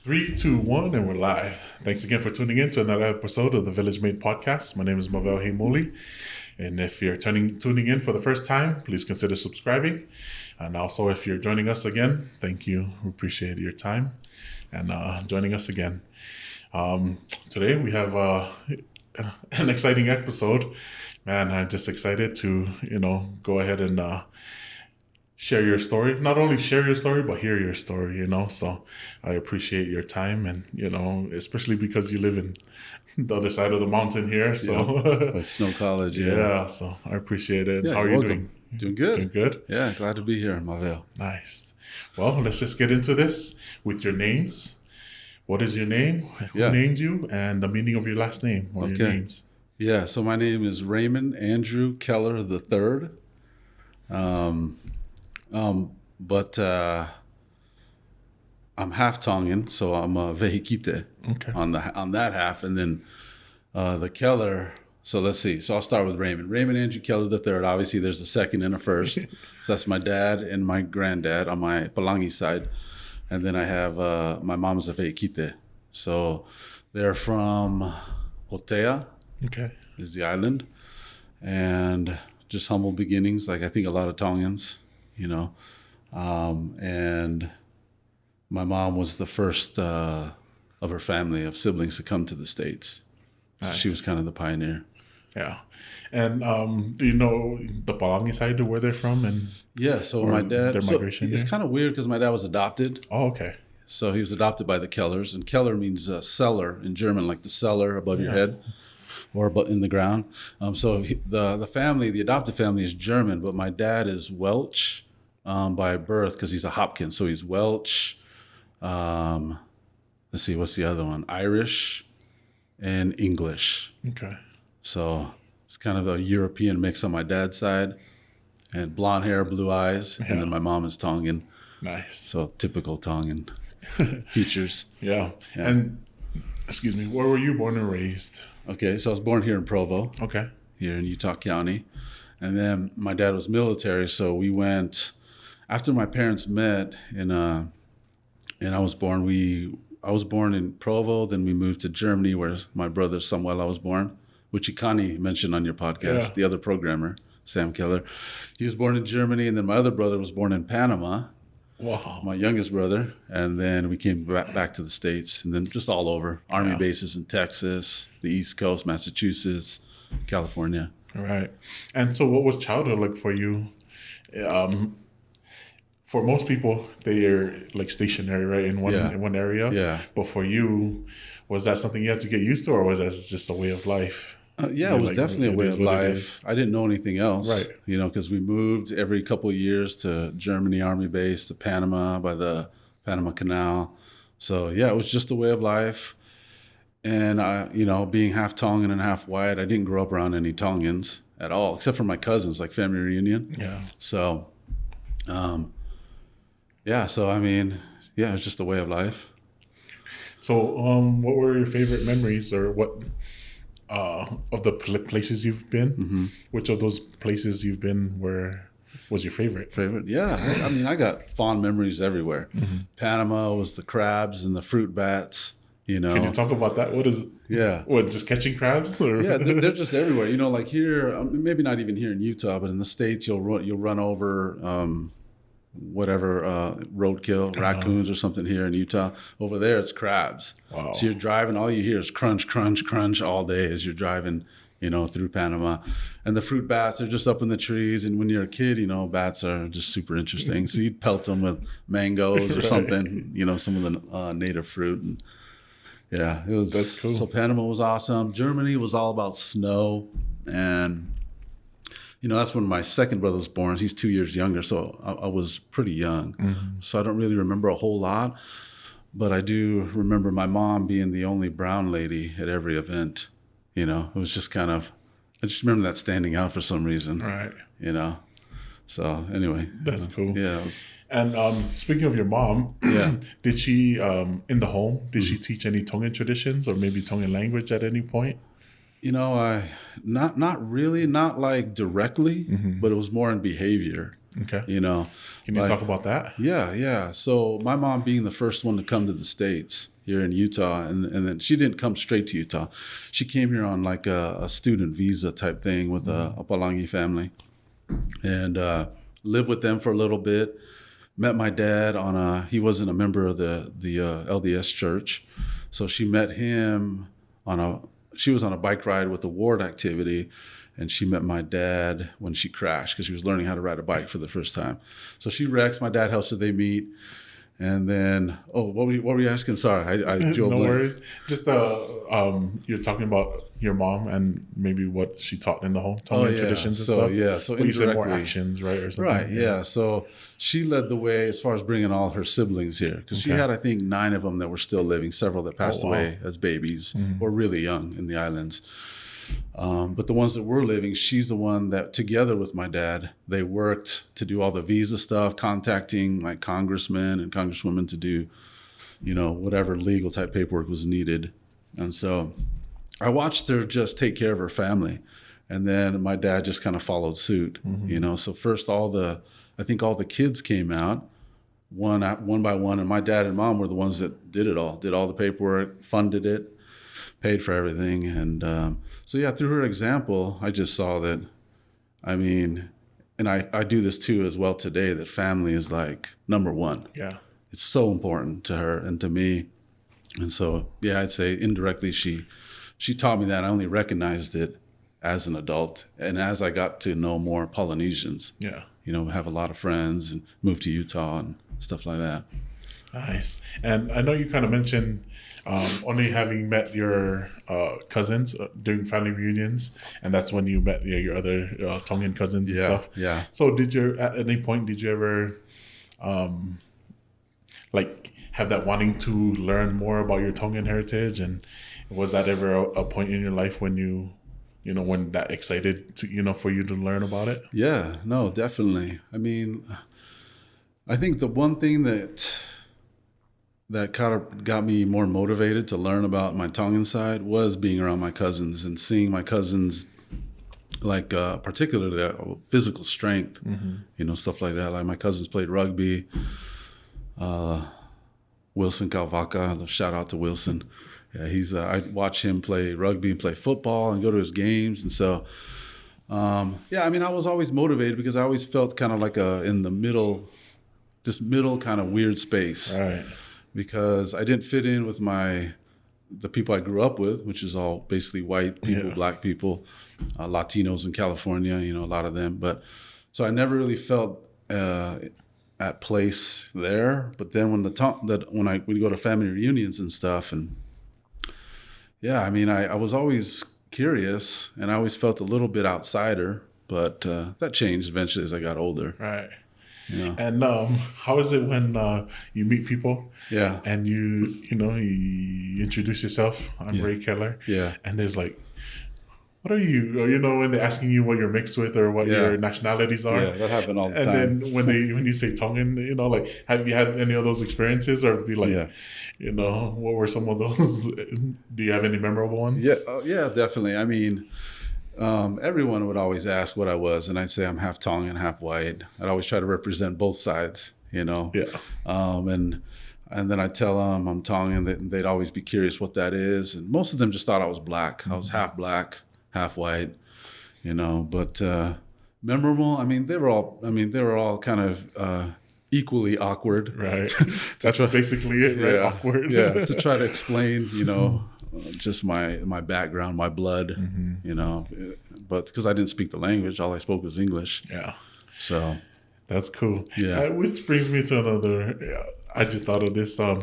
Three, two, one, and we're live. Thanks again for tuning in to another episode of the Village Made Podcast. My name is Mavel Heimoli, and if you're tuning in for the first time, please consider subscribing. And also, if you're joining us again, thank you. We appreciate your time and joining us again. Today we have an exciting episode. Man, I'm just excited to go ahead and share your story. Not only share your story, but hear your story, So I appreciate your time and, especially because you live in the other side of the mountain here. So by Snow College, yeah. So I appreciate it. Yeah, how are you doing? Doing good. Doing good? Yeah, glad to be here, Mavel. Nice. Well, let's just get into this with your names. What is your name? Who named you? And the meaning of your last name or your names. Yeah, so my name is Raymond Andrew Keller III. But I'm half Tongan, so I'm a Vehikite on that half, and then the Keller. So let's see. So I'll start with Raymond. Raymond Andrew Keller III. Obviously, there's a second and a first. So that's my dad and my granddad on my Palangi side, and then I have my mom's a Vehikite. So they're from Otea. Okay. Is the island, and just humble beginnings. Like I think a lot of Tongans. And my mom was the first of her family of siblings to come to the States. Nice. So she was kind of the pioneer. Yeah. And do you know the Palangi side, where they're from? And yeah, so my dad, their migration it's kind of weird because my dad was adopted. Oh, okay. So he was adopted by the Kellers, and Keller means cellar in German, like the cellar above your head. Or in the ground. So the family, the adopted family is German, but my dad is Welsh by birth because he's a Hopkins. So he's Welsh. Let's see, what's the other one? Irish and English. Okay. So it's kind of a European mix on my dad's side. And blonde hair, blue eyes. Yeah. And then my mom is Tongan. Nice. So typical Tongan features. Yeah. And, excuse me, where were you born and raised? Okay, so I was born here in Provo. Okay. Here in Utah County. And then my dad was military, so we went after my parents met and I was born in Provo, then we moved to Germany where my brother Samuela was born, which Ikani mentioned on your podcast, the other programmer, Sam Keller. He was born in Germany, and then my other brother was born in Panama. Wow. My youngest brother. And then we came back to the States, and then just all over. Army bases in Texas, the East Coast, Massachusetts, California. All right. And so what was childhood like for you? For most people, they are like stationary, right, in one area. Yeah. But for you, was that something you had to get used to, or was that just a way of life? It was definitely a way of life. I didn't know anything else, right? Because we moved every couple of years to Germany Army base, to Panama by the Panama Canal. So it was just a way of life. And being half Tongan and half white, I didn't grow up around any Tongans at all, except for my cousins, like family reunion. Yeah. So, So I mean, it was just a way of life. So, what were your favorite memories, or what? Of the places you've been, which of those places you've been was your favorite? Yeah. I mean, I got fond memories everywhere. Panama was the crabs and the fruit bats, Can you talk about that? What is? Yeah. What, just catching crabs? Or? Yeah, they're just everywhere. Like here, maybe not even here in Utah, but in the States, you'll run over roadkill, raccoons or something here in Utah. Over there, it's crabs. Wow. So you're driving, all you hear is crunch, crunch, crunch all day as you're driving, through Panama. And the fruit bats, they're just up in the trees. And when you're a kid, bats are just super interesting. So you'd pelt them with mangoes or something, some of the native fruit. And it was. That's cool. So Panama was awesome. Germany was all about snow. And that's when my second brother was born. He's 2 years younger, so I was pretty young. So I don't really remember a whole lot, but I do remember my mom being the only brown lady at every event. It was just I just remember that standing out for some reason. Right. So anyway. That's cool. Yeah. And speaking of your mom, did she, in the home, did she teach any Tongan traditions or maybe Tongan language at any point? I not really, not like directly, but it was more in behavior. Okay. Can you like, talk about that? Yeah. So my mom being the first one to come to the States here in Utah, and then she didn't come straight to Utah. She came here on like a student visa type thing with a Palangi family, and lived with them for a little bit. Met my dad he wasn't a member of the LDS church, so she met him she was on a bike ride with the ward activity, and she met my dad when she crashed because she was learning how to ride a bike for the first time. So she wrecks. My dad helps her. They meet. And then, what were you asking? Sorry, I No worries. Just you're talking about your mom and maybe what she taught in the home, Tongan traditions and stuff. Yeah, so you said more indirectly, actions, right, or something. Right, yeah. So she led the way as far as bringing all her siblings here, because she had, I think, 9 of them that were still living, several that passed away as babies or really young in the islands. But the ones that were living, she's the one that, together with my dad, they worked to do all the visa stuff, contacting like congressmen and congresswomen to do, whatever legal type paperwork was needed. And so I watched her just take care of her family. And then my dad just kind of followed suit, So first I think all the kids came out one by one. And my dad and mom were the ones that did all the paperwork, funded it, paid for everything. And so yeah, through her example, I just saw that, and I do this too as well today, that family is like number one. Yeah. It's so important to her and to me. And so, yeah, I'd say indirectly she taught me that. I only recognized it as an adult and as I got to know more Polynesians. Yeah. Have a lot of friends and moved to Utah and stuff like that. Nice. And I know you kind of mentioned only having met your cousins during family reunions, and that's when you met your other Tongan cousins and stuff. Yeah. So at any point, did you ever have that wanting to learn more about your Tongan heritage? And was that ever a point in your life when when that excited to, for you to learn about it? Yeah, no, definitely. I think the one thing that kind of got me more motivated to learn about my Tongan side was being around my cousins and seeing my cousins, like particularly physical strength, stuff like that. Like my cousins played rugby. Wilson Calvaca, shout out to Wilson. Yeah, I watch him play rugby and play football and go to his games. And so, I was always motivated because I always felt kind of like in the middle, this middle kind of weird space. Right. Because I didn't fit in with the people I grew up with, which is all basically white people, Black people, Latinos in California, a lot of them. But so I never really felt at place there. But then when we go to family reunions and stuff, and I was always curious, and I always felt a little bit outsider. But that changed eventually as I got older. Right. Yeah. And how is it when you meet people? Yeah. And you introduce yourself. I'm Ray Keller. Yeah. And there's like, what are you? Or, when they're asking you what you're mixed with or what your nationalities are. Yeah, that happened all the time. And then when you say Tongan, have you had any of those experiences, or be like, what were some of those? Do you have any memorable ones? Yeah, definitely. Everyone would always ask what I was, and I'd say I'm half Tongan, half white. I'd always try to represent both sides, Yeah. And then I'd tell them I'm Tongan, and they'd always be curious what that is. And most of them just thought I was Black. I was half Black, half white, But memorable. They were all kind of equally awkward. Right. That's basically it, right? Awkward. Yeah. To try to explain, just my background, my blood, but because I didn't speak the language, all I spoke was English. Yeah. So that's cool. Yeah. Which brings me to another, I just thought of this. I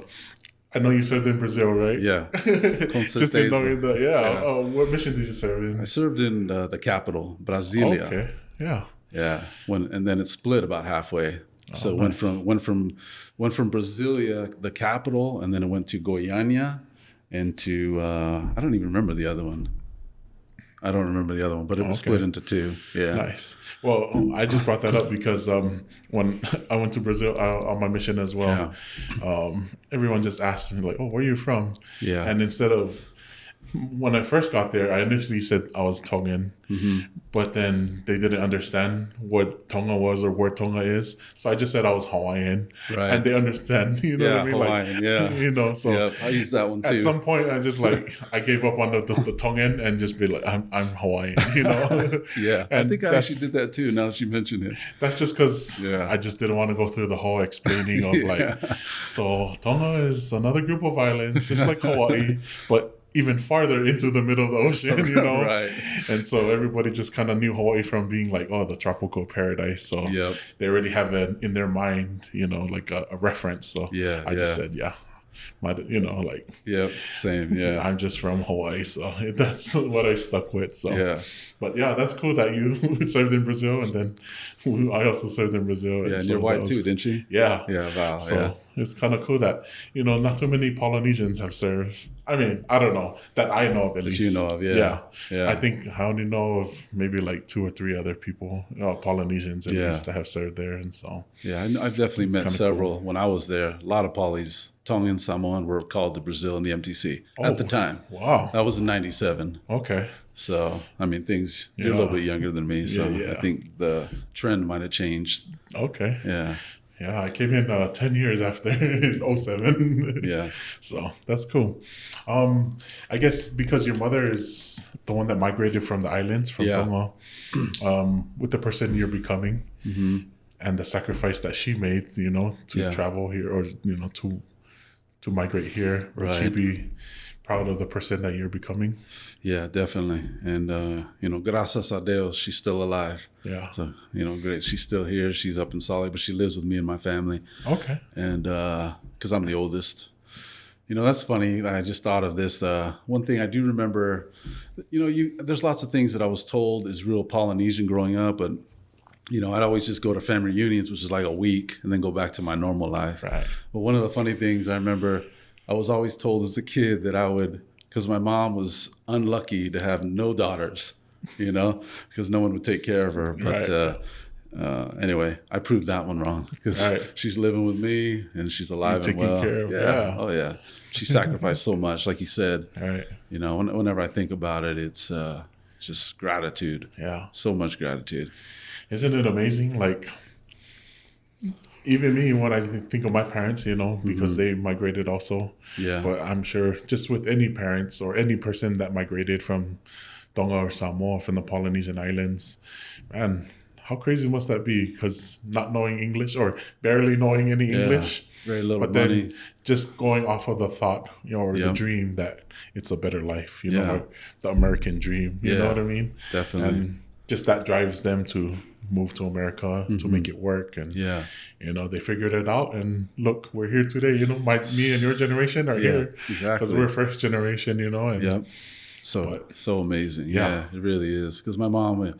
know you served in Brazil, right? Yeah. Just to know, what mission did you serve in? I served in the capital, Brasilia. Okay. Yeah. Yeah. And then it split about halfway. So it nice. went from Brasilia, the capital, and then it went to Goiânia. And to, I don't even remember the other one. But it was split into 2. Yeah. Nice. Well, I just brought that up because when I went to Brazil on my mission as well, everyone just asked me like, "Oh, where are you from?" Yeah. And instead of when I first got there, I initially said I was Tongan, but then they didn't understand what Tonga was or where Tonga is. So I just said I was Hawaiian, Right. and they understand. You know what I mean? Hawaiian, yeah. You know, so Yeah, I use that one too. at some point, I just I gave up on the Tongan and just be like, I'm Hawaiian. You know? Yeah, And I think I that's- actually did that too. Now that you mention it. That's just because Yeah. I just didn't want to go through the whole explaining of Yeah. so Tonga is another group of islands, just like Hawaii, but even farther into the middle of the ocean, you know? Right. And so everybody just kind of knew Hawaii from being like, oh, the tropical paradise. So Yep. they already have it in their mind, you know, like a reference. So Yeah, I just said, Yep. Same. Yeah. I'm just from Hawaii. So that's what I stuck with. So, Yeah. but yeah, that's cool that you served in Brazil. And then I also served in Brazil. Yeah, and so you're white that too, was- didn't you? Yeah. Yeah. Wow. So yeah. it's kind of cool that, you know, not too many Polynesians have served. I mean, I don't know, that I know of at least. you know of, yeah. Yeah. I think I only know of maybe like 2 or 3 other people, Polynesians at Yeah. least, that have served there. And so, Yeah, I've definitely It's met kinda several when I was there. A lot of Polys, Tongan, Samoan, were called to Brazil in the MTC at the time. Wow. That was in '97. Okay. So, I mean, you're a Yeah. little bit younger than me. So Yeah, yeah. I think the trend might have changed. Okay. Yeah. Yeah, I came in 10 years after in '07. Yeah. So that's cool. I guess because your mother is the one that migrated from the islands, from Yeah. Tonga, with the person you're becoming and the sacrifice that she made, you know, to Yeah. travel here or, you know, to migrate here, would she Right. be proud of the person that you're becoming? Yeah, definitely. And, gracias a Dios, she's still alive. Yeah. So, great. She's still here. She's up in Salt Lake, but she lives with me and my family. Okay. And because I'm the oldest. That's funny. I just thought of this. One thing I do remember, there's lots of things that I was told is real Polynesian growing up, but, I'd always just go to family reunions, which is like a week, and then go back to my normal life. Right. But one of the funny things I remember, I was always told as a kid that I would, because my mom was unlucky to have no daughters, because no one would take care of her. But anyway, I proved that one wrong because Right. she's living with me and she's alive and taken well. care of, yeah. yeah. Oh yeah. She sacrificed so much, like you said. All right. Whenever I think about it, it's just gratitude. Yeah. So much gratitude. Isn't it amazing? Like, even me, when I think of my parents, because they migrated also. Yeah. But I'm sure just with any parents or any person that migrated from Tonga or Samoa, from the Polynesian islands, man, how crazy must that be? Because not knowing English or barely knowing any English. Very little But money. then just going off of the thought, or the Yep. dream that it's a better life, Yeah. or the American dream, you know Yeah. what I mean? Definitely. And just that drives them to move to America to make it work. And, Yeah. they figured it out. And look, we're here today. Me and your generation are here. exactly. Because we're first generation, and Yep. So amazing. Yeah, it really is. Because my mom,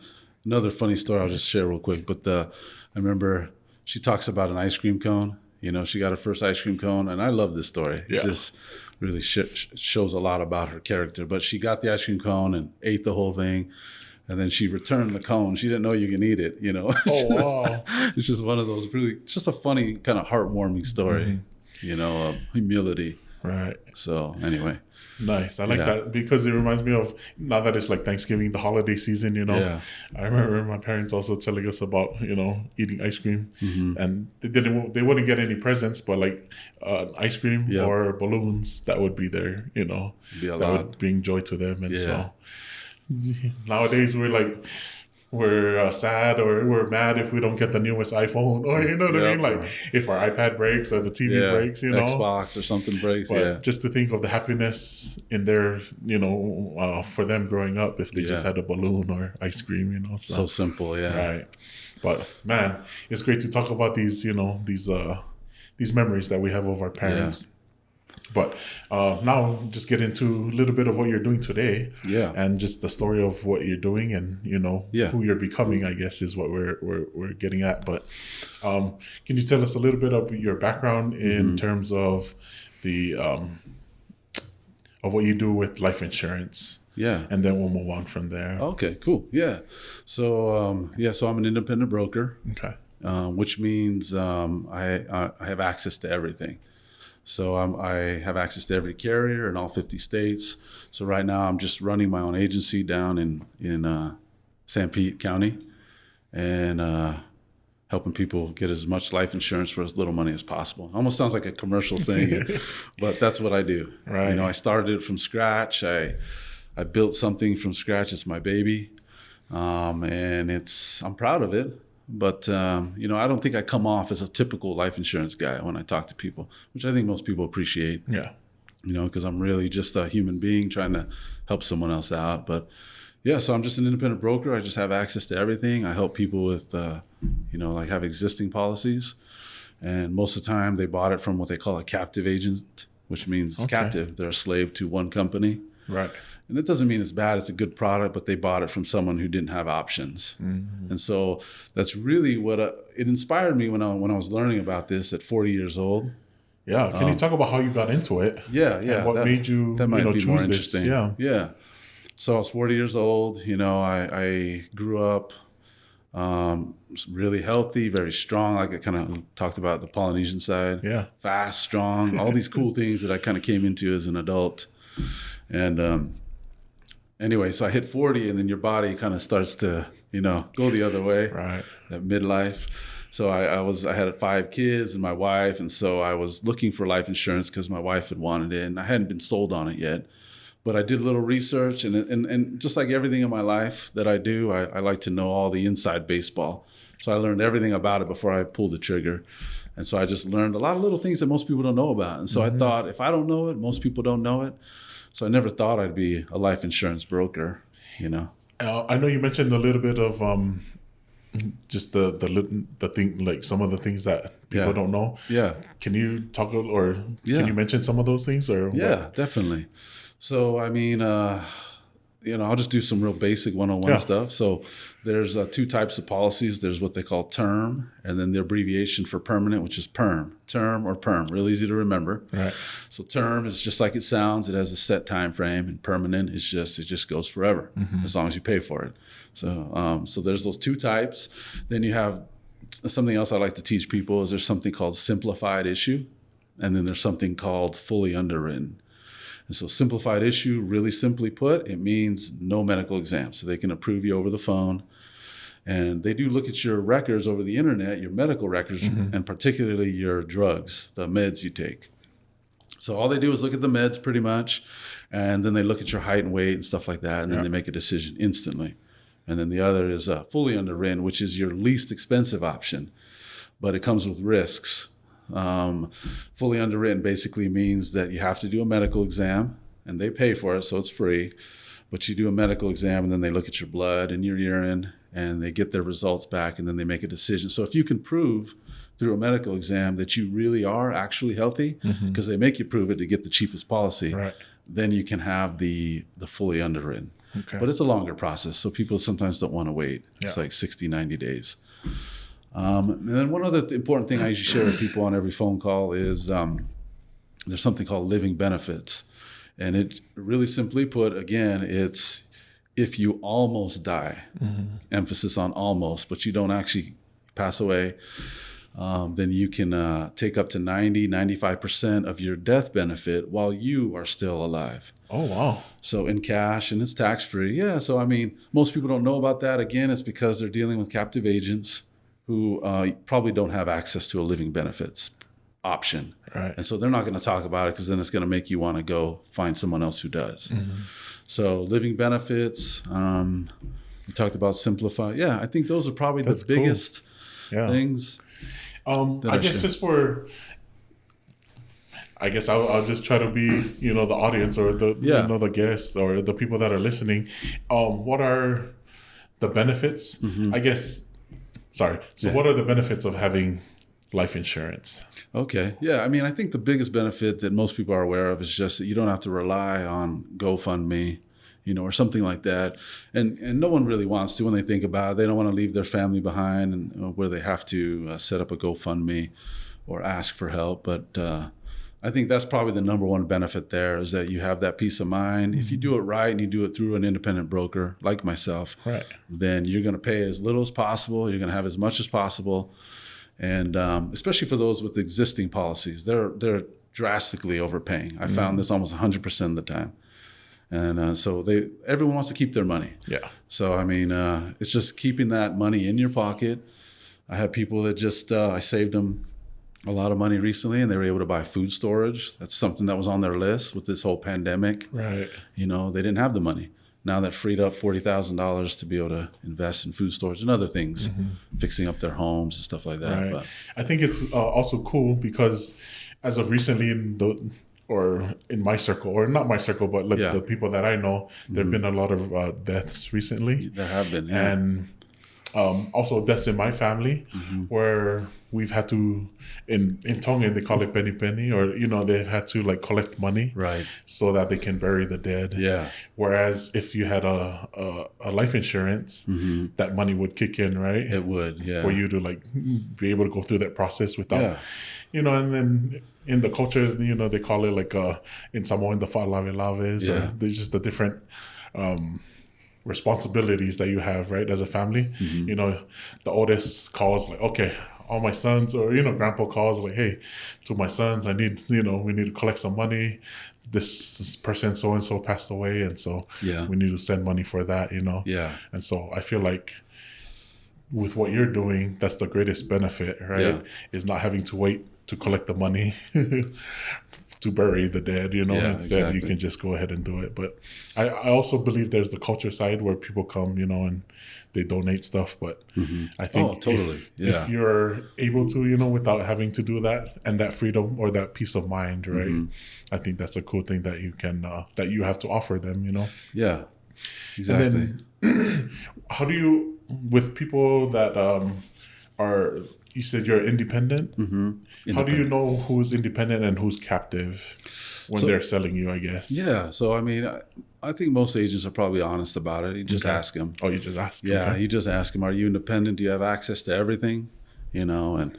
another funny story I'll just share real quick. But I remember she talks about an ice cream cone. She got her first ice cream cone. And I love this story. Yeah. It just really shows a lot about her character. But she got the ice cream cone and ate the whole thing. And then she returned the cone. She didn't know you can eat it, Oh, wow. It's just one of those it's just a funny, kind of heartwarming story, of humility. Right. So anyway. Nice. I like Yeah. that because it reminds me of, now that it's like Thanksgiving, the holiday season, Yeah. I remember my parents also telling us about, eating ice cream, and they wouldn't get any presents, but like ice cream Yeah. or balloons that would be there, Be a that lot. would bring joy to them. And Yeah. so nowadays we're sad or we're mad if we don't get the newest iPhone, or you know what I Yep. mean? Like if our iPad breaks or the TV breaks, Xbox or something breaks. But just to think of the happiness in their, for them growing up, if they just Yeah. had a balloon or ice cream, So simple. Yeah. right. But man, it's great to talk about these, these memories that we have of our parents. But now just get into a little bit of what you're doing today. Yeah. And just the story of what you're doing and, who you're becoming, I guess, is what we're getting at. But can you tell us a little bit of your background in terms of the of what you do with life insurance? Yeah. And then we'll move on from there. Okay, cool. Yeah. So, so I'm an independent broker, Okay. which means I have access to everything. So I have access to every carrier in all 50 states. So right now I'm just running my own agency down in San Pete County, and helping people get as much life insurance for as little money as possible. Almost sounds like a commercial saying it, but that's what I do. Right. You know, I started it from scratch. I built something from scratch. It's my baby, and I'm proud of it. But you know, I don't think I come off as a typical life insurance guy when I talk to people, which I think most people appreciate. Yeah. You know, because I'm really just a human being trying to help someone else out. But yeah, so I'm just an independent broker. I just have access to everything. I help people with, you know, like have existing policies. And most of the time they bought it from what they call a captive agent, which means captive. They're a slave to one company. Right. And it doesn't mean it's bad. It's a good product, but they bought it from someone who didn't have options. Mm-hmm. And so that's really what it inspired me when I was learning about this at 40 years old. Yeah. Can you talk about how you got into it? Yeah. And what made you, that might be choose more this? interesting. Yeah. Yeah. So I was 40 years old. You know, I grew up really healthy, very strong. Like I kind of talked about the Polynesian side. Yeah. Fast, strong, all these cool things that I kind of came into as an adult. And anyway, so I hit 40, and then your body kind of starts to, you know, go the other way. Right. That midlife. So I had 5 kids and my wife, and so I was looking for life insurance because my wife had wanted it, and I hadn't been sold on it yet. But I did a little research, and just like everything in my life that I do, I like to know all the inside baseball. So I learned everything about it before I pulled the trigger. And so I just learned a lot of little things that most people don't know about. And so I thought, if I don't know it, most people don't know it. So I never thought I'd be a life insurance broker, you know. I know you mentioned a little bit of just the thing, like some of the things that people don't know. Yeah. Can you talk or can you mention some of those things or? Yeah, what? Definitely. So, I mean, you know, I'll just do some real basic one-on-one stuff. So there's 2 types of policies. There's what they call term, and then the abbreviation for permanent, which is PERM. Term or PERM, real easy to remember. Right. So term is just like it sounds. It has a set time frame, and permanent is it just goes forever as long as you pay for it. So so there's those 2 types. Then you have something else I like to teach people is there's something called simplified issue, and then there's something called fully underwritten. And so simplified issue, really simply put, it means no medical exam. So they can approve you over the phone. And they do look at your records over the internet, your medical records, and particularly your drugs, the meds you take. So all they do is look at the meds pretty much, and then they look at your height and weight and stuff like that, and then they make a decision instantly. And then the other is fully underwritten, which is your least expensive option, but it comes with risks. Fully underwritten basically means that you have to do a medical exam, and they pay for it, so it's free. But you do a medical exam, and then they look at your blood and your urine, and they get their results back, and then they make a decision. So if you can prove through a medical exam that you really are actually healthy, because they make you prove it to get the cheapest policy, then you can have the fully underwritten. Okay. But it's a longer process, so people sometimes don't want to wait. It's like 60, 90 days. And then one other important thing I usually share with people on every phone call is there's something called living benefits. And it really simply put, again, it's if you almost die, emphasis on almost, but you don't actually pass away, then you can take up to 90, 95% of your death benefit while you are still alive. Oh, wow. So in cash, and it's tax-free. Yeah, so I mean, most people don't know about that. Again, it's because they're dealing with captive agents who probably don't have access to a living benefits option. Right. And so they're not going to talk about it because then it's going to make you want to go find someone else who does. So living benefits, we talked about simplify. Yeah, I think those are probably the biggest things. I guess just for, I guess I'll just try to be, the audience or the the guest or the people that are listening. What are the benefits? I guess. Sorry. So what are the benefits of having life insurance? Okay. Yeah. I mean, I think the biggest benefit that most people are aware of is just that you don't have to rely on GoFundMe, or something like that. And no one really wants to when they think about it. They don't want to leave their family behind and where they have to set up a GoFundMe or ask for help. But I think that's probably the number one benefit there is that you have that peace of mind. If you do it right and you do it through an independent broker like myself, then you're going to pay as little as possible. You're going to have as much as possible. And especially for those with existing policies, they're drastically overpaying. I found this almost 100% of the time. And so everyone wants to keep their money. Yeah. So, I mean, it's just keeping that money in your pocket. I have people that just, I saved them a lot of money recently, and they were able to buy food storage. That's something that was on their list with this whole pandemic. Right. You know, they didn't have the money. Now that freed up $40,000 to be able to invest in food storage and other things, fixing up their homes and stuff like that. Right. But I think it's also cool because as of recently in my circle, or not my circle, but like the people that I know, there have been a lot of deaths recently. There have been, yeah. And also deaths in my family where we've had to, in Tongan, they call it penny penny, or, you know, they've had to like collect money so that they can bury the dead. Yeah. Whereas if you had a life insurance, that money would kick in, right? It would, yeah. For you to like be able to go through that process without, you know, and then in the culture, you know, they call it like in Samoan, the fa'alawe-laves, or there's just the different responsibilities that you have, right, as a family. You know, the oldest calls like, okay, all my sons, or, you know, grandpa calls like, hey, to my sons, I need, you know, we need to collect some money. This person so-and-so passed away, and so we need to send money for that, you know. Yeah. And so I feel like with what you're doing, that's the greatest benefit, right? Is not having to wait to collect the money to bury the dead, you know. Instead, you can just go ahead and do it. But I also believe there's the culture side where people come, you know, and they donate stuff. But I think if you're able to, you know, without having to do that, and that freedom or that peace of mind, right? I think that's a cool thing that you can that you have to offer them, you know. Yeah, exactly. And then how do you, with people that are, you said you're independent. How do you know who's independent and who's captive when they're selling you, I guess? Yeah. So, I mean, I think most agents are probably honest about it. You just ask them. Oh, you just ask? Yeah. You just ask them, are you independent? Do you have access to everything? You know, and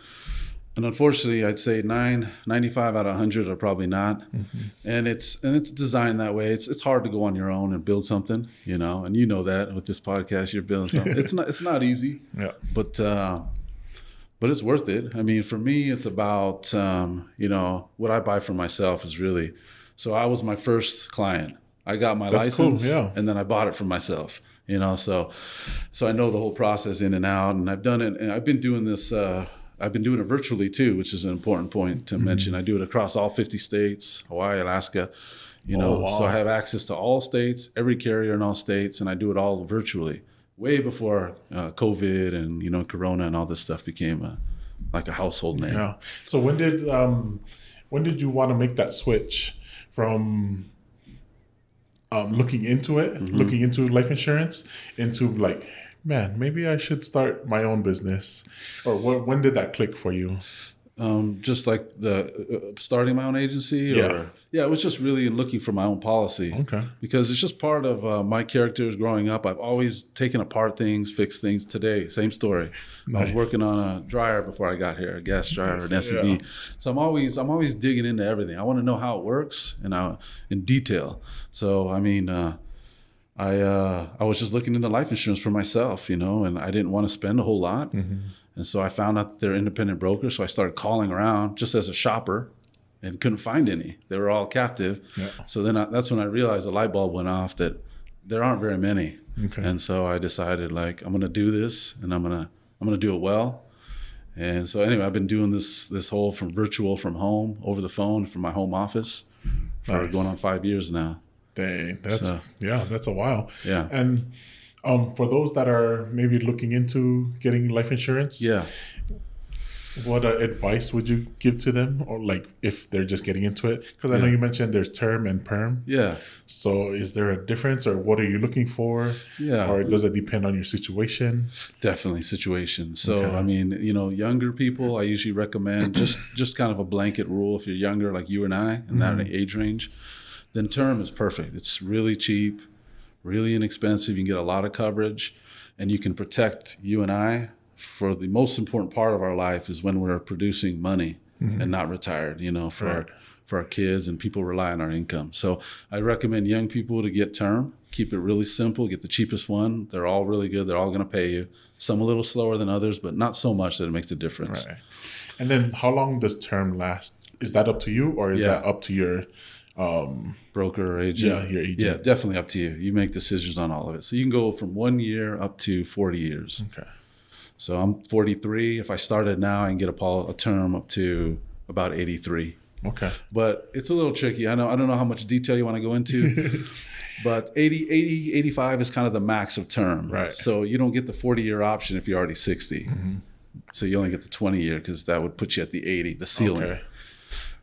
unfortunately, I'd say 95 out of 100 are probably not. And it's designed that way. It's hard to go on your own and build something, you know, and you know that with this podcast, you're building something. It's not easy. Yeah. But it's worth it. I mean, for me, it's about, you know, what I buy for myself is really, so I was my first client. I got my license and then I bought it for myself, you know, so I know the whole process in and out, and I've done it, and I've been doing this, I've been doing it virtually too, which is an important point to mention. I do it across all 50 states, Hawaii, Alaska, you know, so I have access to all states, every carrier in all states, and I do it all virtually. Way before COVID and, you know, Corona and all this stuff became like a household name. Yeah. So when did you want to make that switch from looking into it, looking into life insurance, into like, man, maybe I should start my own business? Or when did that click for you? Just like the starting my own agency? It was just really looking for my own policy. Okay. Because it's just part of my characters growing up. I've always taken apart things, fixed things. Today, same story. Nice. I was working on a dryer before I got here, a gas dryer, an SUV. So I'm always digging into everything. I want to know how it works and in detail. So, I mean, I was just looking into life insurance for myself, you know, and I didn't want to spend a whole lot. And so I found out that they're independent brokers. So I started calling around just as a shopper and couldn't find any. They were all captive. Yeah. So then that's when I realized the light bulb went off that there aren't very many. Okay. And so I decided, like, I'm going to do this, and I'm going to do it well. And so anyway, I've been doing this whole from virtual, from home, over the phone, from my home office for going on 5 years now. Dang, that's a while. Yeah. And for those that are maybe looking into getting life insurance, what advice would you give to them, or like if they're just getting into it? Because I know you mentioned there's term and perm. Yeah. So is there a difference, or what are you looking for? Yeah. Or does it depend on your situation? Definitely situation. So I mean, you know, younger people, I usually recommend just kind of a blanket rule. If you're younger, like you and I, in that age range, then term is perfect. It's really cheap, really inexpensive. You can get a lot of coverage, and you can protect you and I for the most important part of our life is when we're producing money and not retired, you know, for our kids, and people rely on our income. So I recommend young people to get term, keep it really simple, get the cheapest one. They're all really good. They're all going to pay you. Some a little slower than others, but not so much that it makes a difference. Right. And then how long does term last? is that up to you, or is that up to your broker or agent? Yeah, your agent. Yeah, definitely up to you. You make decisions on all of it. So you can go from 1 year up to 40 years. Okay. So I'm 43. If I started now, I can get a term up to about 83. Okay. But it's a little tricky. I don't know how much detail you want to go into, but 85 is kind of the max of term. Right. So you don't get the 40-year option if you're already 60. Mm-hmm. So you only get the 20-year because that would put you at the 80, the ceiling. Okay.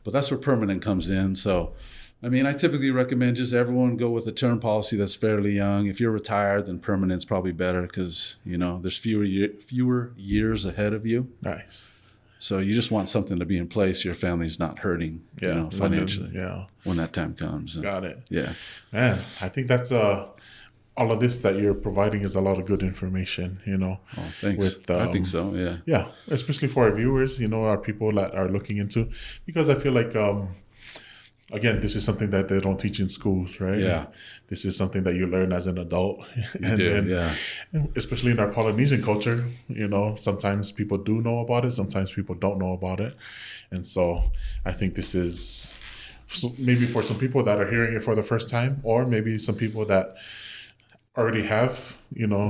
But that's where permanent comes in. So, I mean, I typically recommend just everyone go with a term policy that's fairly young. If you're retired, then permanent's probably better because, there's fewer years ahead of you. Nice. So you just want something to be in place. Your family's not hurting, financially. When that time comes. Got it. Yeah. Man, I think that's all of this that you're providing is a lot of good information, Oh, thanks. I think so. Yeah. Yeah. Especially for our viewers, our people that are looking into, because I feel like, again, this is something that they don't teach in schools, right? Yeah. This is something that you learn as an adult. Yeah. Especially in our Polynesian culture, sometimes people do know about it. Sometimes people don't know about it. And so I think this is maybe for some people that are hearing it for the first time, or maybe some people that already have,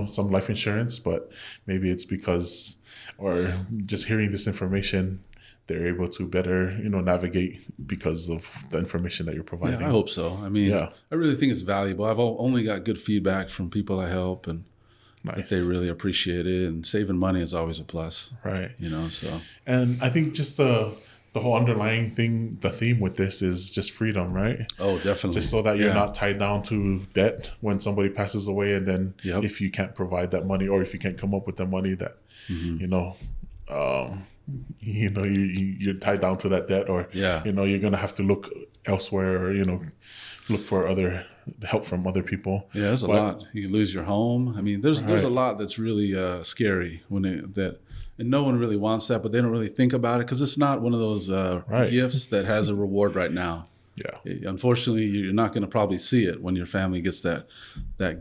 some life insurance, but maybe it's because, or just hearing this information, they're able to better, navigate because of the information that you're providing. Yeah, I hope so. I mean, I really think it's valuable. I've only got good feedback from people I help, and that they really appreciate it. And saving money is always a plus. Right. So. And I think just the whole underlying thing, the theme with this is just freedom, right? Oh, definitely. Just so that you're not tied down to debt when somebody passes away, and then if you can't provide that money, or if you can't come up with the money that, you're tied down to that debt, or you're gonna have to look elsewhere, or look for other help from other people. Yeah, there's a lot. You lose your home. I mean, there's a lot that's really scary and no one really wants that, but they don't really think about it because it's not one of those gifts that has a reward right now. Yeah. Unfortunately, you're not going to probably see it when your family gets that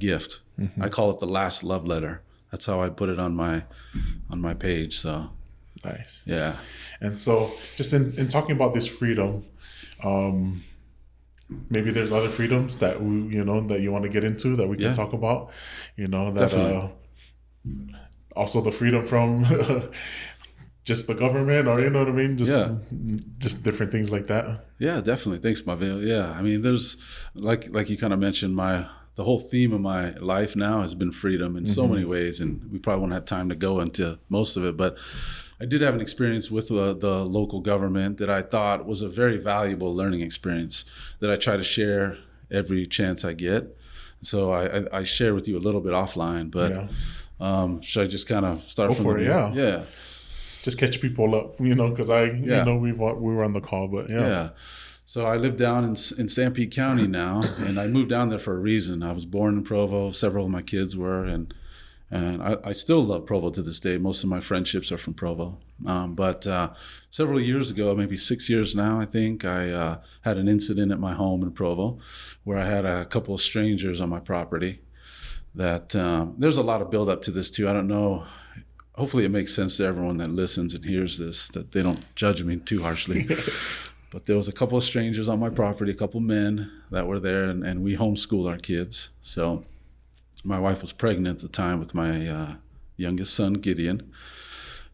gift. Mm-hmm. I call it the last love letter. That's how I put it on my page. So nice. Yeah. And so just in talking about this freedom, maybe there's other freedoms that that you want to get into that we can talk about. That also the freedom from just the government, or what I mean, just different things like that. Yeah, definitely. Thanks, Mavil. Yeah, I mean, there's like you kind of mentioned, the whole theme of my life now has been freedom in so many ways, and we probably won't have time to go into most of it, but I did have an experience with the local government that I thought was a very valuable learning experience that I try to share every chance I get. So I share with you a little bit offline, but should I just kind of start from it? Yeah. Just catch people up, because we were on the call, but yeah. So I live down in Sanpete County now, and I moved down there for a reason. I was born in Provo. Several of my kids were, and I still love Provo to this day. Most of my friendships are from Provo. But several years ago, maybe 6 years now, I think, I had an incident at my home in Provo where I had a couple of strangers on my property. That there's a lot of build up to this too. I don't know. Hopefully it makes sense to everyone that listens and hears this, that they don't judge me too harshly. But there was a couple of strangers on my property, a couple men that were there, and we homeschool our kids. So my wife was pregnant at the time with my youngest son, Gideon.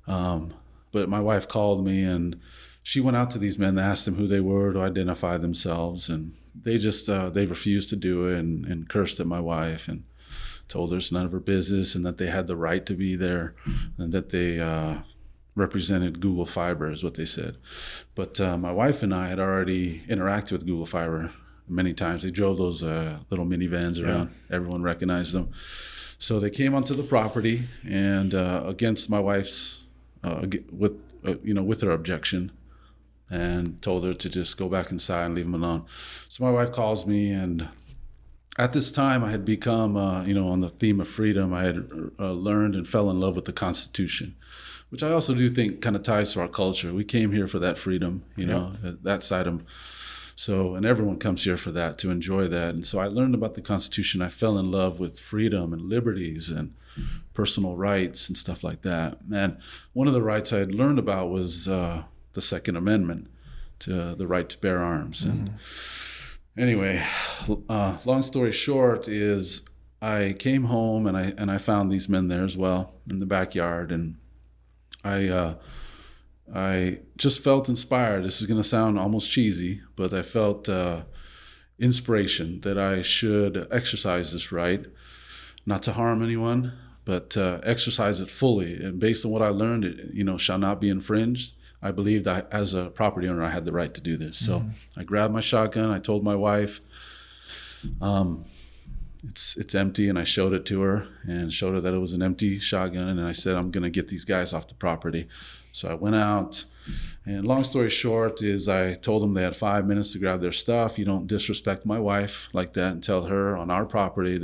But my wife called me, and she went out to these men and asked them who they were to identify themselves. And they just, they refused to do it and cursed at my wife and told her it's none of her business and that they had the right to be there and that they represented Google Fiber is what they said. But my wife and I had already interacted with Google Fiber many times. They drove those little minivans around. Yeah. Everyone recognized them. So they came onto the property and against my wife's, with her objection, and told her to just go back inside and leave them alone. So my wife calls me, and at this time I had become, on the theme of freedom, I had learned and fell in love with the Constitution, which I also do think kind of ties to our culture. We came here for that freedom, that side of. So, and everyone comes here for that, to enjoy that. And so I learned about the Constitution. I fell in love with freedom and liberties and personal rights and stuff like that. And one of the rights I had learned about was the Second Amendment, to the right to bear arms. And anyway, long story short is I came home and I found these men there as well in the backyard, and I just felt inspired. This is going to sound almost cheesy, but I felt inspiration that I should exercise this right, not to harm anyone, but exercise it fully. And based on what I learned, it, shall not be infringed. I believed as a property owner, I had the right to do this. So I grabbed my shotgun. I told my wife, it's empty, and I showed it to her and showed her that it was an empty shotgun. And I said, I'm going to get these guys off the property. So I went out, and long story short is I told them they had 5 minutes to grab their stuff. You don't disrespect my wife like that and tell her on our property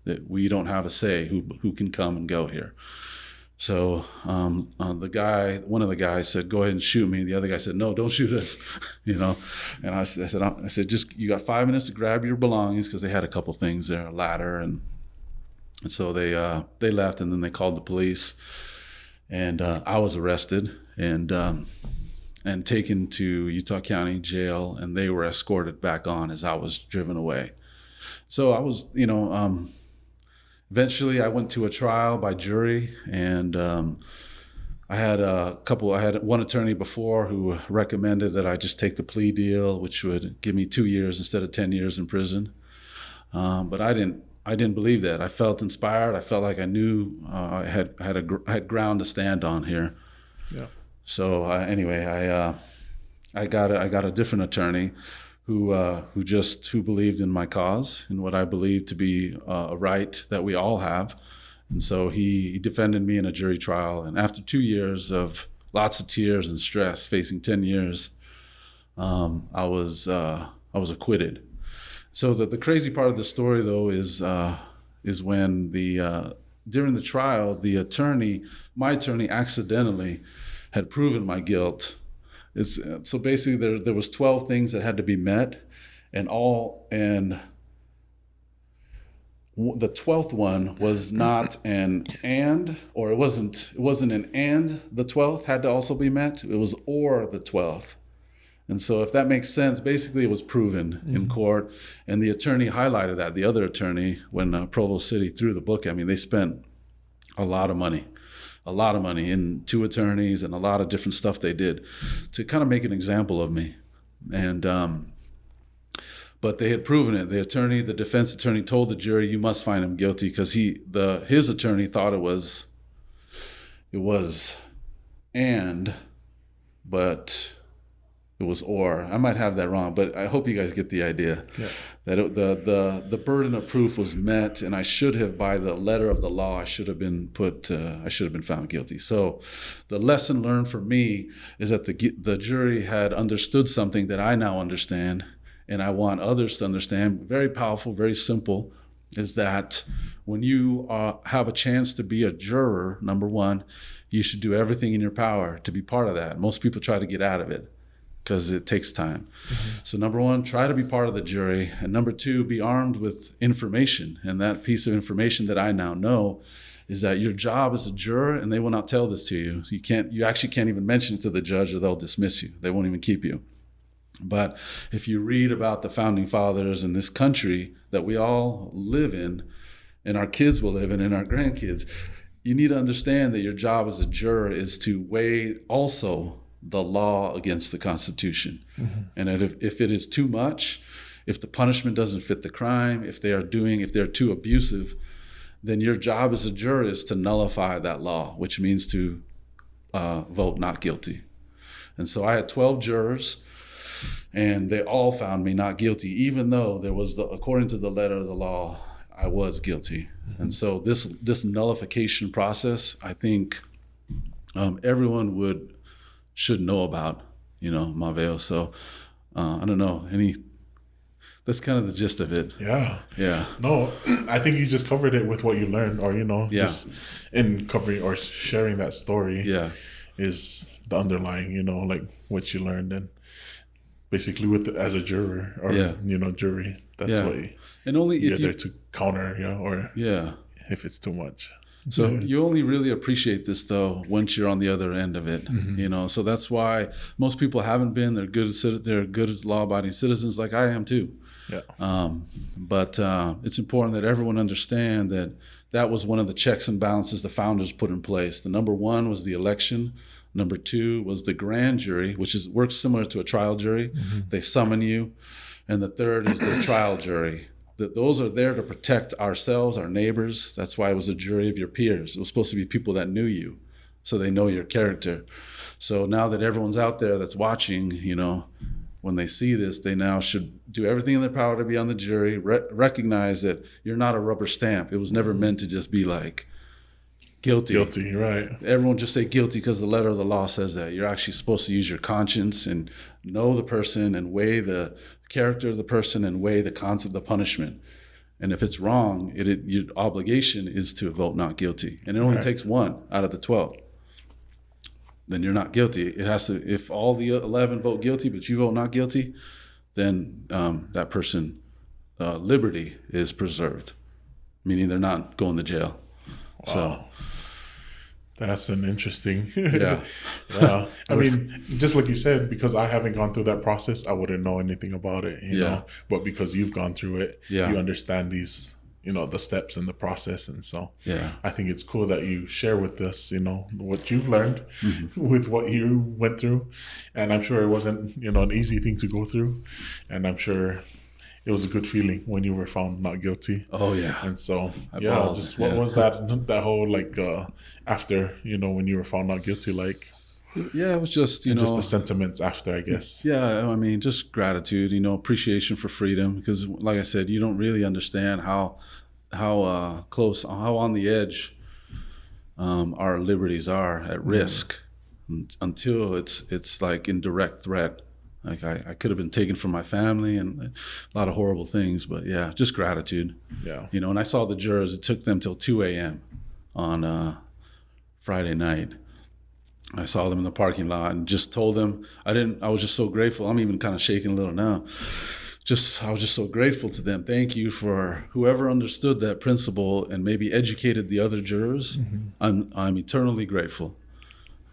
that we don't have a say who can come and go here. So one of the guys said, go ahead and shoot me. The other guy said, no, don't shoot us, And I said, just, you got 5 minutes to grab your belongings, because they had a couple things there, a ladder. And so they left, and then they called the police. And I was arrested and taken to Utah County Jail, and they were escorted back on as I was driven away. So I was, eventually I went to a trial by jury, and I had one attorney before who recommended that I just take the plea deal, which would give me 2 years instead of 10 years in prison. But I didn't believe that. I felt inspired. I felt like I knew I had ground to stand on here. Yeah. So anyway, I got a different attorney who believed in my cause and what I believed to be a right that we all have. And so he defended me in a jury trial. And after 2 years of lots of tears and stress, facing 10 years, I was acquitted. So the crazy part of the story, though, is when during the trial, my attorney accidentally had proven my guilt. So basically there was 12 things that had to be met, and the 12th one was not an and, or it wasn't an and the 12th had to also be met. It was or the 12th. And so if that makes sense, basically it was proven in court, and the attorney highlighted that. The other attorney, when Provo City threw the book at me, they spent a lot of money in 2 attorneys and a lot of different stuff they did to kind of make an example of me. And but they had proven it. The defense attorney told the jury, you must find him guilty, because his attorney thought it was and, but it was or. I might have that wrong, but I hope you guys get the idea. Yeah. That the burden of proof was met, and I should have, by the letter of the law, I should have been found guilty. So the lesson learned for me is that the jury had understood something that I now understand, and I want others to understand. Very powerful, very simple, is that when you have a chance to be a juror, number one, you should do everything in your power to be part of that. Most people try to get out of it, because it takes time. So number one, try to be part of the jury. And number two, be armed with information. And that piece of information that I now know is that your job as a juror, and they will not tell this to you. You actually can't even mention it to the judge, or they'll dismiss you. They won't even keep you. But if you read about the founding fathers in this country that we all live in, and our kids will live in, and our grandkids, you need to understand that your job as a juror is to weigh also the law against the Constitution. And if it is too much, if the punishment doesn't fit the crime, if they're too abusive, then your job as a juror is to nullify that law, which means to vote not guilty. And so I had 12 jurors, and they all found me not guilty, even though there was according to the letter of the law, I was guilty. And so this nullification process, I think everyone should know about, Maveo. So I don't know, that's kind of the gist of it. Yeah. No, I think you just covered it with what you learned, or, just in covering or sharing that story is the underlying, like what you learned, and basically as a juror or, jury, that's what and only you're there to counter, or if it's too much. So you only really appreciate this though once you're on the other end of it, So that's why most people haven't been. They're good law-abiding citizens, like I am too. Yeah. But it's important that everyone understand that was one of the checks and balances the founders put in place. The number one was the election. Number two was the grand jury, which works similar to a trial jury. They summon you. And the third is the trial jury. Those are there to protect ourselves, our neighbors. That's why it was a jury of your peers. It was supposed to be people that knew you, so they know your character. So now that everyone's out there that's watching, when they see this, they now should do everything in their power to be on the jury, recognize that you're not a rubber stamp. It was never meant to just be like guilty. Guilty, right. Everyone just say guilty because the letter of the law says that. You're actually supposed to use your conscience and know the person and weigh the character of the person and weigh the concept, the punishment. And if it's wrong, your obligation is to vote not guilty. And it only takes one out of the 12. Then you're not guilty. It has to, if all the 11 vote guilty, but you vote not guilty, then that person, liberty is preserved, meaning they're not going to jail. Wow. So that's an interesting. Yeah. Yeah. I mean, just like you said, because I haven't gone through that process, I wouldn't know anything about it, you know. But because you've gone through it, you understand these, the steps in the process. And so I think it's cool that you share with us, what you've learned with what you went through. And I'm sure it wasn't, an easy thing to go through. And I'm sure it was a good feeling when you were found not guilty. Oh yeah. And so what was that whole like after, when you were found not guilty, like? Yeah, it was just just the sentiments after, I guess. Yeah, I mean, just gratitude, appreciation for freedom, because like I said, you don't really understand how close, how on the edge our liberties are at risk until it's like in direct threat. Like I could have been taken from my family and a lot of horrible things, but yeah, just gratitude. Yeah. And I saw the jurors, it took them till 2 a.m. on Friday night. I saw them in the parking lot and just told them, I was just so grateful. I'm even kind of shaking a little now. I was just so grateful to them. Thank you for whoever understood that principle and maybe educated the other jurors. I'm eternally grateful.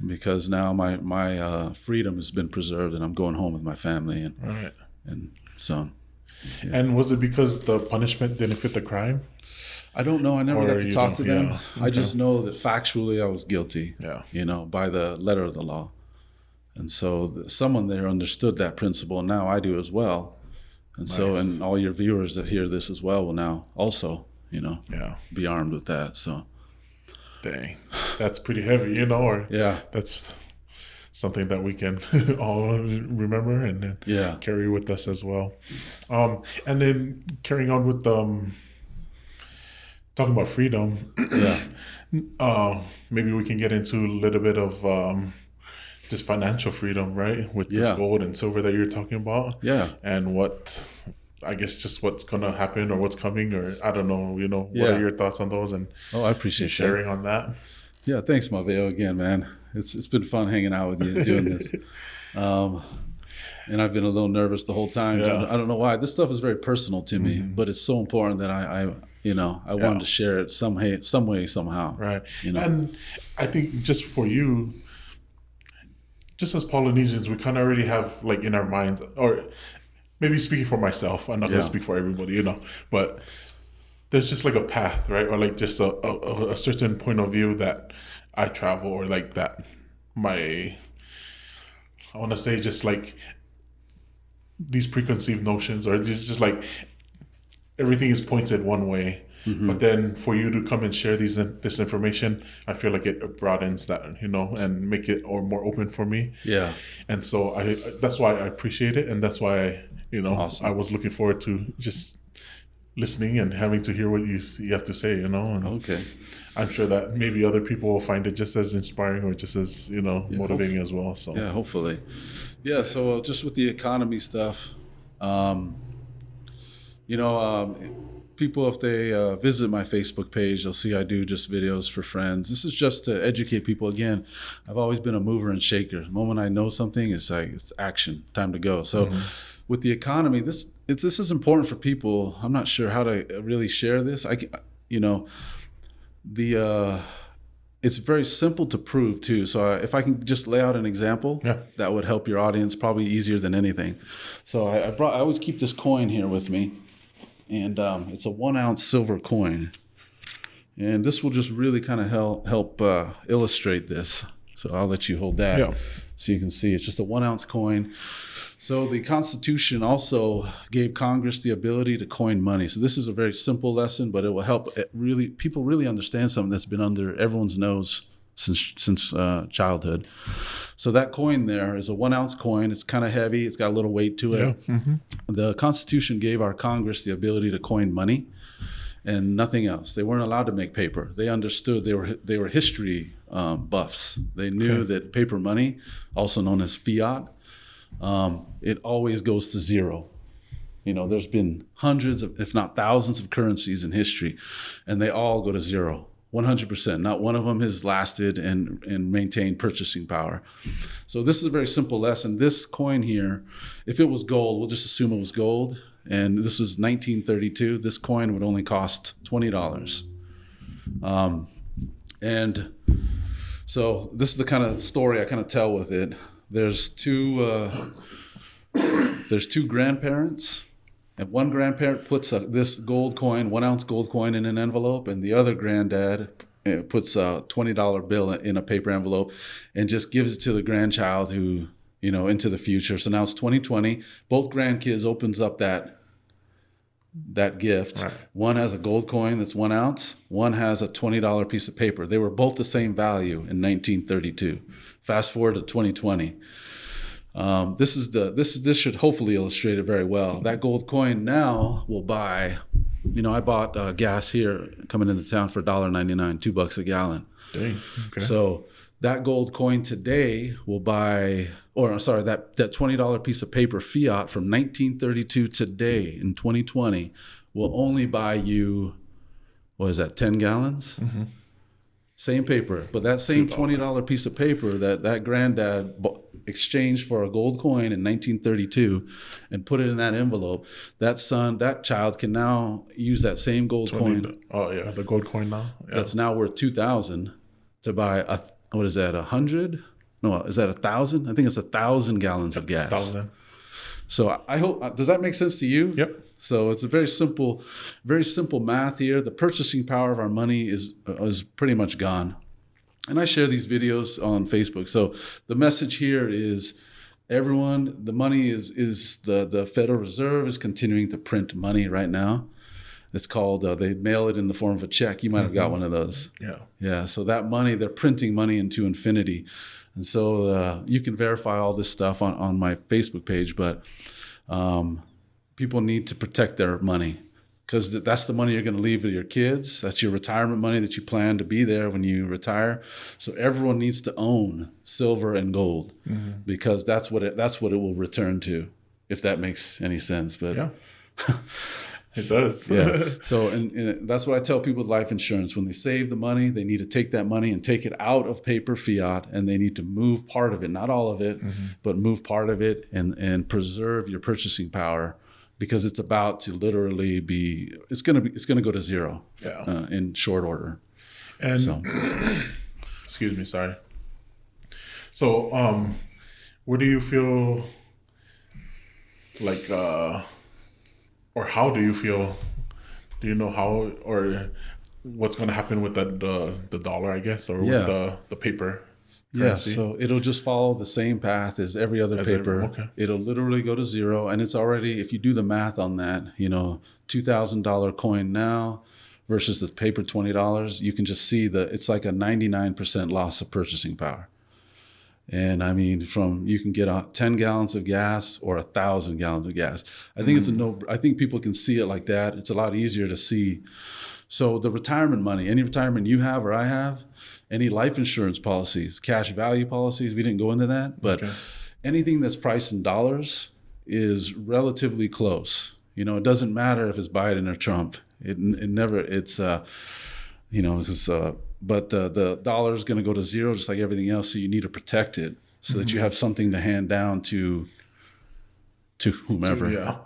Because now my freedom has been preserved and I'm going home with my family. And so. Yeah. And was it because the punishment didn't fit the crime? I don't know. I never got to talk to them. Yeah. Okay. I just know that factually I was guilty, Yeah. By the letter of the law. And so someone there understood that principle, and now I do as well. And so, and all your viewers that hear this as well will now also, be armed with that. So. Dang, that's pretty heavy, or that's something that we can all remember and carry with us as well. And then carrying on with talking about freedom, maybe we can get into a little bit of just financial freedom, right? With this gold and silver that you're talking about, and I guess just what's going to happen or what's coming, or I don't know, what are your thoughts on those? And I appreciate sharing on that. Yeah, thanks, Maveo, again, man. It's been fun hanging out with you doing this. And I've been a little nervous the whole time. Yeah. I don't know why. This stuff is very personal to me, but it's so important that I wanted to share it some way, somehow. Right. And I think just for you, just as Polynesians, we kind of already have like in our minds, or maybe speaking for myself, I'm not going to speak for everybody, but there's just like a path, right? Or like just a certain point of view that I travel, or like that I want to say just like these preconceived notions, or just like everything is pointed one way. But then for you to come and share this information, I feel like it broadens that, and make it more open for me. Yeah. And so that's why I appreciate it. And that's why, awesome. I was looking forward to just listening and having to hear what you have to say, and okay. I'm sure that maybe other people will find it just as inspiring or just as, motivating as well. So yeah, hopefully. Yeah. So just with the economy stuff, people, if they visit my Facebook page, they'll see I do just videos for friends. This is just to educate people. Again, I've always been a mover and shaker. The moment I know something, it's like, it's action, time to go. So with the economy, this is important for people. I'm not sure how to really share this. It's very simple to prove too. So if I can just lay out an example, that would help your audience probably easier than anything. So I always keep this coin here with me, and it's a 1 ounce silver coin, and this will just really kind of help illustrate this. So I'll let you hold that so you can see. It's just a 1 ounce coin. So the Constitution also gave Congress the ability to coin money. So this is a very simple lesson, but it will help people really understand something that's been under everyone's nose since childhood. So that coin there is a 1 ounce coin. It's kind of heavy. It's got a little weight to it. Yeah. Mm-hmm. The Constitution gave our Congress the ability to coin money and nothing else. They weren't allowed to make paper. They understood. They were history buffs. They knew that paper money, also known as fiat, it always goes to zero. There's been hundreds of, if not thousands of currencies in history, and they all go to zero, 100%. Not one of them has lasted and maintained purchasing power. So this is a very simple lesson. This coin here, if it was gold, we'll just assume it was gold, and this was 1932, this coin would only cost $20. And so this is the kind of story I kind of tell with it. There's two grandparents, and one grandparent puts this gold coin, 1 ounce gold coin, in an envelope, and the other granddad puts a $20 bill in a paper envelope and just gives it to the grandchild who, into the future. So now it's 2020. Both grandkids opens up that gift. Right. One has a gold coin that's 1 ounce. One has a $20 piece of paper. They were both the same value in 1932. Fast forward to 2020. This should hopefully illustrate it very well. That gold coin now will buy. I bought gas here coming into town for $1.99, $2 a gallon. Dang. Okay. So that gold coin today will buy, that $20 piece of paper fiat from 1932 today in 2020 will only buy you, 10 gallons? Mm-hmm. Same paper, but that same $20 piece of paper that granddad exchanged for a gold coin in 1932 and put it in that envelope, that child can now use that same gold coin. Oh yeah, the gold coin now. Yeah. That's now worth $2,000 to buy 100? No, is that 1,000? I think it's 1,000 gallons of gas. 1,000. So I hope, does that make sense to you? Yep. So it's a very simple math here. The purchasing power of our money is pretty much gone. And I share these videos on Facebook. So the message here is, everyone, the money is the Federal Reserve is continuing to print money right now. It's called, they mail it in the form of a check. You might have got one of those. Yeah. Yeah. So that money, they're printing money into infinity. And so you can verify all this stuff on my Facebook page, but people need to protect their money, because that's the money you're going to leave with your kids. That's your retirement money that you plan to be there when you retire. So everyone needs to own silver and gold, because that's what it will return to, if that makes any sense. But yeah. It does. Yeah. So, and that's what I tell people with life insurance. When they save the money, they need to take that money and take it out of paper fiat, and they need to move part of it, not all of it, but move part of it and preserve your purchasing power, because it's about to literally it's going to go to zero in short order. And excuse me, sorry. So, where do you feel like, or how do you feel? Do you know how, or what's going to happen with the dollar, I guess, or with the paper currency? Yeah, so it'll just follow the same path as every other paper. Okay. It'll literally go to zero, and it's already, if you do the math on that, $2,000 coin now versus the paper $20, you can just see it's like a 99% loss of purchasing power. And I mean, you can get 10 gallons of gas or 1,000 gallons of gas. I think I think people can see it like that. It's a lot easier to see. So the retirement money, any retirement you have or I have, any life insurance policies, cash value policies, we didn't go into that, but anything that's priced in dollars is relatively close. It doesn't matter if it's Biden or Trump. But the dollar is going to go to zero, just like everything else. So you need to protect it so that you have something to hand down to whomever.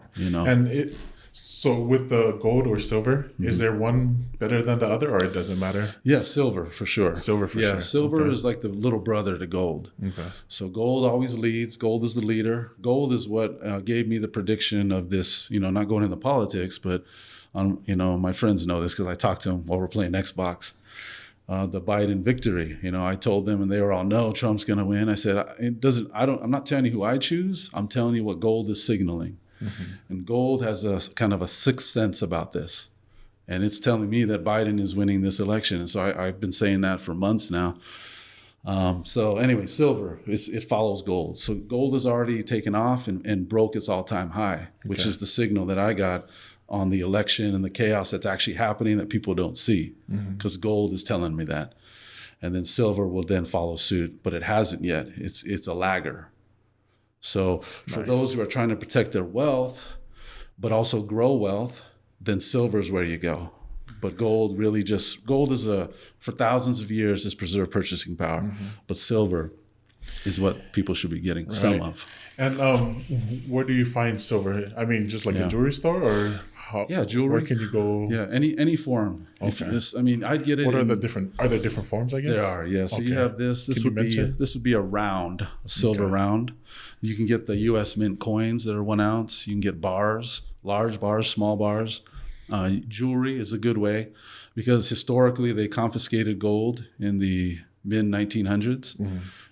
So with the gold or silver, is there one better than the other, or it doesn't matter? Yeah, silver for sure. Silver for sure. Silver Okay. is like the little brother to gold. Okay. So gold always leads. Gold is the leader. Gold is what gave me the prediction of this, not going into politics, but my friends know this because I talked to them while we're playing Xbox. The Biden victory, I told them and they were all, no, Trump's going to win. I said, I'm not telling you who I choose. I'm telling you what gold is signaling. Mm-hmm. And gold has a kind of a sixth sense about this. And it's telling me that Biden is winning this election. And so I've been saying that for months now. So anyway, silver, it follows gold. So gold has already taken off and broke its all-time high, which is the signal that I got on the election and the chaos that's actually happening that people don't see, because gold is telling me that. And then silver will then follow suit, but it hasn't yet. It's a lagger. So for those who are trying to protect their wealth, but also grow wealth, then silver is where you go. But gold is for thousands of years has preserved purchasing power, but silver is what people should be getting some of. And where do you find silver? I mean, just like a jewelry store, or jewelry. Where can you go? Yeah, any form. Okay. I'd get it. What are the different? Are there different forms? I guess there are. Yeah. So you have this. This would be a round, a silver round. You can get the U.S. Mint coins that are 1 ounce. You can get bars, large bars, small bars. Jewelry is a good way because historically they confiscated gold in the mid 1900s.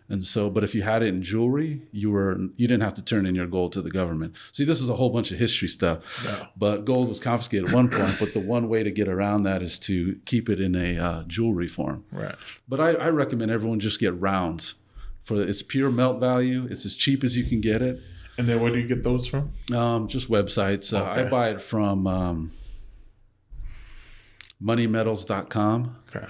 And so, but if you had it in jewelry, you didn't have to turn in your gold to the government. See, this is a whole bunch of history stuff. Yeah. But gold was confiscated at one point. But the one way to get around that is to keep it in a jewelry form. Right. But I recommend everyone just get rounds. For its pure melt value, it's as cheap as you can get it. And then where do you get those from? Just websites. I buy it from moneymetals.com. Okay.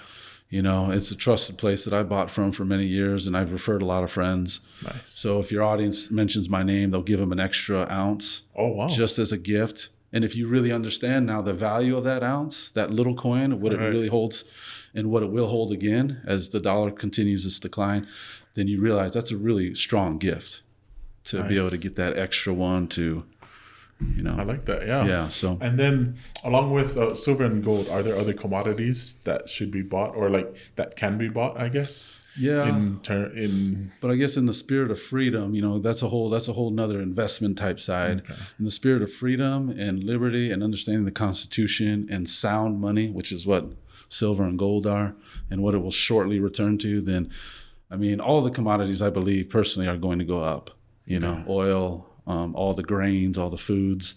It's a trusted place that I bought from for many years, and I've referred a lot of friends. Nice. So if your audience mentions my name, they'll give them an extra ounce. Oh, wow. Just as a gift. And if you really understand now the value of that ounce, that little coin, what it really holds and what it will hold again as the dollar continues its decline, then you realize that's a really strong gift to be able to get that extra one to... I like that. Yeah. Yeah. So, and then along with silver and gold, are there other commodities that should be bought or that can be bought, I guess? Yeah. But I guess in the spirit of freedom, that's a whole nother investment type side. Okay. In the spirit of freedom and liberty and understanding the Constitution and sound money, which is what silver and gold are and what it will shortly return to, then, all the commodities I believe personally are going to go up, oil, all the grains, all the foods,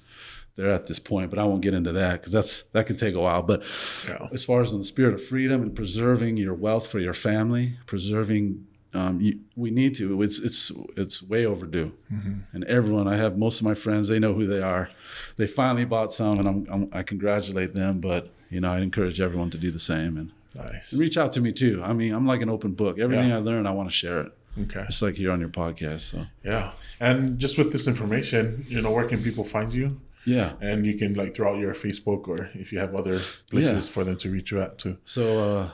they're at this point, but I won't get into that because that could take a while. But as far as in the spirit of freedom and preserving your wealth for your family, we need to. It's way overdue. And everyone, I have most of my friends, they know who they are. They finally bought some, and I congratulate them. But I encourage everyone to do the same and reach out to me too. I'm like an open book. Everything I learn, I want to share it. Okay. Just like here on your podcast. So yeah. And just with this information, where can people find you? Yeah. And you can throw out your Facebook or if you have other places for them to reach you at too. So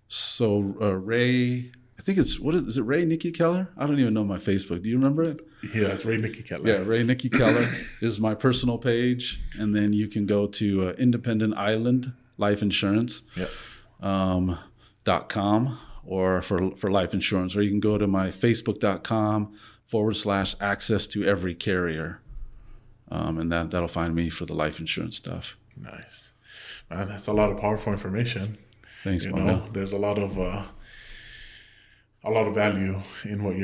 Ray, I think is it Ray Nikki Keller? I don't even know my Facebook. Do you remember it? Yeah, it's Ray Nikki Keller. Yeah, Ray Nikki Keller is my personal page. And then you can go to Independent Island Life Insurance. .com. Or for life insurance, or you can go to my facebook.com/access to every carrier. And that'll find me for the life insurance stuff. Nice. Man, that's a lot of powerful information. Thanks, man. There's a lot of value in what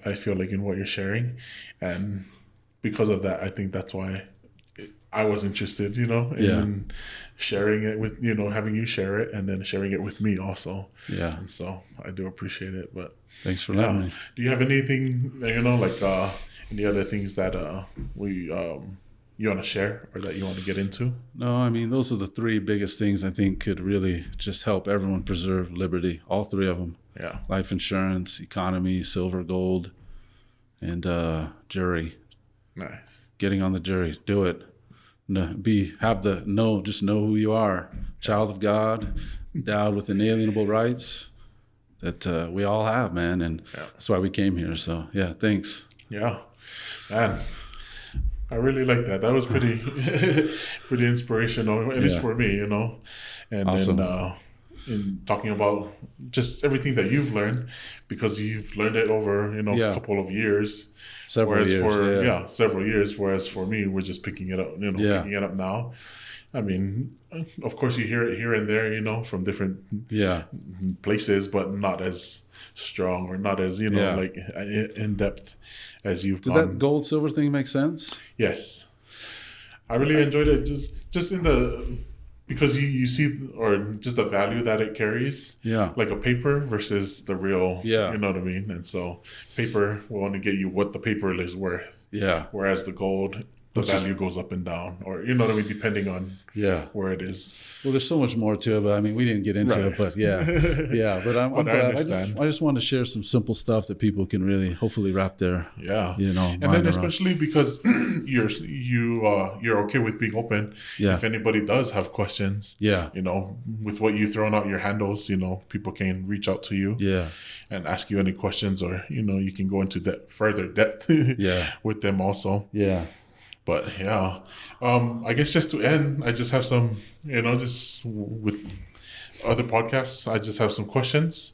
I feel like in what you're sharing. And because of that, I think that's why I was interested, in sharing it with, having you share it and then sharing it with me also. Yeah. And so I do appreciate it. But thanks for letting me. Do you have anything, any other things that you want to share or that you want to get into? No, those are the three biggest things I think could really just help everyone preserve liberty. All three of them. Yeah. Life insurance, economy, silver, gold, and jury. Nice. Getting on the jury. Do it. Just know who you are. Child of God, endowed with inalienable rights that we all have, man. And that's why we came here. So, thanks. Yeah. Man, I really like that. That was pretty pretty inspirational, at least for me, you know. And Awesome. then in talking about just everything that you've learned, because you've learned it over, you know, a Yeah. couple of years. Several Whereas years. for Yeah. several years. Whereas for me, we're just picking it up, you know, Yeah. picking it up now. I mean, of course, you hear it here and there, you know, from different Yeah. places, but not as strong or not as, you know, Yeah. like in depth as you've Did gone. that gold silver thing make sense? Yes, I really enjoyed it. Just in the because you see or just the value that it carries. Yeah. Like a paper versus the real. Yeah. You know what I mean. And so paper will only get you what the paper is worth. Yeah. Whereas the gold, the Which is- value goes up and down, or you know what I mean, depending on Yeah. where it is. Well, there's so much more to it, but I mean, we didn't get into Right. it, but yeah. Yeah. But I'm But I glad. understand. I just wanted to share some simple stuff that people can really hopefully wrap their, Yeah. you know, And mind then around. especially because you're okay with being open. Yeah. If anybody does have questions, Yeah. you know, with what you thrown out your handles, you know, people can reach out to you Yeah. and ask you any questions, or you know, you can go into further depth Yeah. with them also. Yeah. But yeah, I guess just to end, I just have some, you know, just with other podcasts, I just have some questions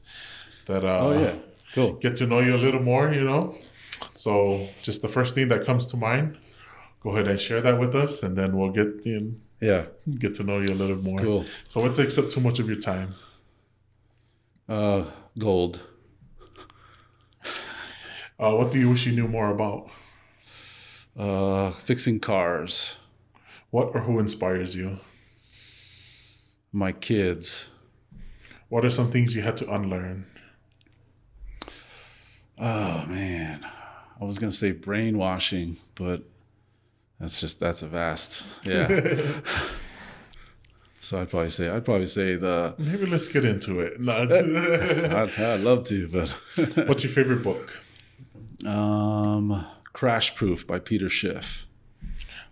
that Oh, yeah. Cool. get to know you a little more, you know. So just the first thing that comes to mind, go ahead and share that with us, and then we'll get Yeah. to know you a little more. Cool. So what takes up too much of your time? Gold. What do you wish you knew more about? Fixing cars. What or who inspires you? My kids. What are some things you had to unlearn? Oh man, I was gonna say brainwashing, but that's a vast, yeah. So I'd probably say the. Maybe let's get into it. No, I'd love to, but what's your favorite book? Crash Proof by Peter Schiff.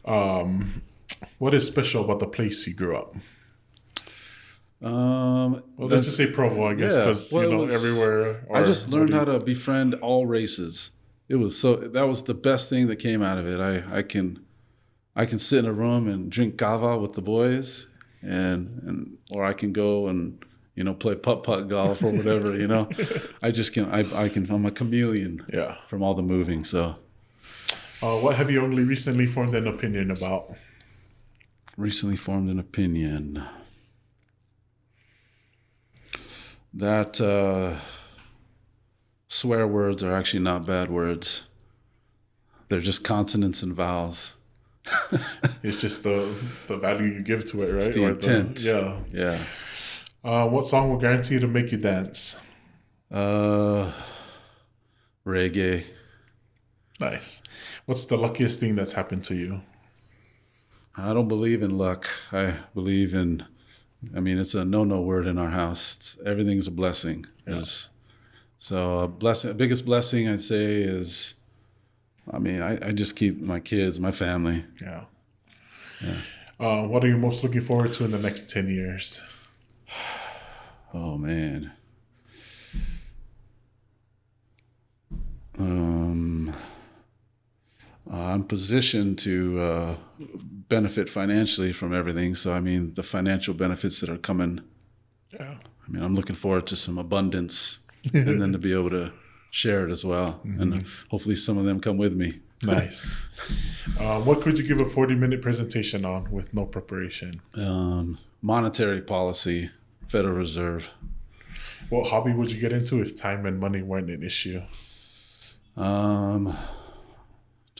What is special about the place you grew up? Well, Let's just say Provo, I guess, yeah, because well, you it know was- everywhere. I just learned how to befriend all races. That was the best thing that came out of it. I can sit in a room and drink kava with the boys, and or I can go and play putt golf or whatever. I'm a chameleon. Yeah. From all the moving. So What have you only recently formed an opinion about? recently formed an opinion that swear words are actually not bad words. They're just consonants and vowels. It's just the value you give to it, right? It's the intent. Yeah. Yeah. What song will guarantee to make you dance? Reggae. Nice. What's the luckiest thing that's happened to you? I don't believe in luck. I believe in, it's a no word in our house. Everything's a blessing. Yeah. So biggest blessing I'd say is, I just keep my kids, my family. Yeah. What are you most looking forward to in the next 10 years? Oh man. I'm positioned to benefit financially from everything. So, the financial benefits that are coming, Yeah. I'm looking forward to some abundance and then to be able to share it as well. Mm-hmm. And hopefully some of them come with me. Nice. What could you give a 40-minute presentation on with no preparation? Monetary policy, Federal Reserve. What hobby would you get into if time and money weren't an issue?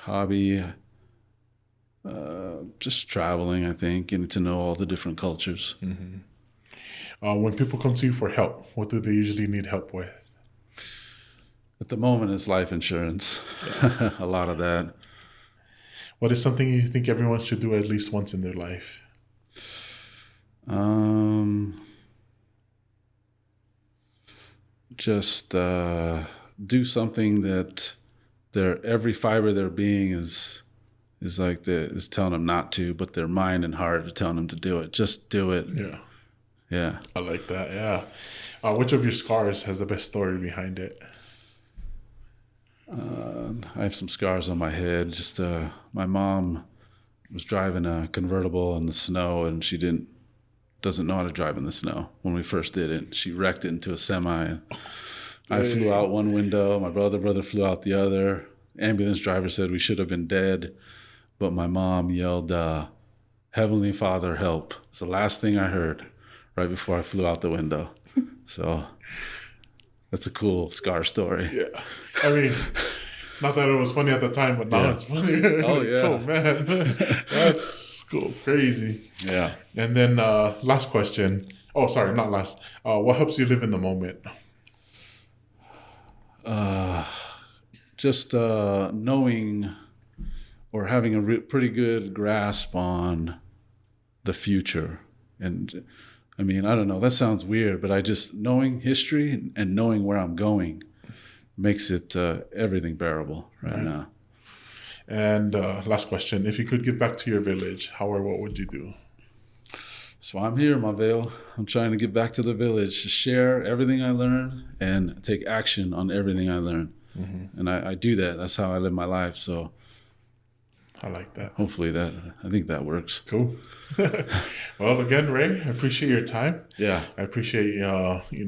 Hobby, just traveling, I think, getting to know all the different cultures. When people come to you for help, what do they usually need help with? At the moment, it's life insurance. A lot of that. What is something you think everyone should do at least once in their life? Just do something that every fiber of their being is telling them not to, but their mind and heart are telling them to do it. Just do it. Yeah. Yeah. I like that. Yeah. Which of your scars has the best story behind it? I have some scars on my head. Just my mom was driving a convertible in the snow, and she doesn't know how to drive in the snow. When we first did it, she wrecked it into a semi. I flew out one window. My brother flew out the other. Ambulance driver said we should have been dead, but my mom yelled, "Heavenly Father, help!" It's the last thing I heard right before I flew out the window. So that's a cool scar story. Yeah. I mean, not that it was funny at the time, but now it's funny. Oh, yeah. Oh, man. That's cool. Crazy. Yeah. And then last question. Oh, sorry, not last. What helps you live in the moment? Just knowing or having a pretty good grasp on the future. And I mean, I don't know, that sounds weird, but I just knowing history and knowing where I'm going makes it everything bearable right now. And last question. If you could give back to your village, how or what would you do? So I'm here, Maveo. I'm trying to get back to the village, share everything I learned and take action on everything I learned. Mm-hmm. And I do that. That's how I live my life. So I like that. Hopefully I think that works. Cool. Well, again, Ray, I appreciate your time. Yeah. I appreciate,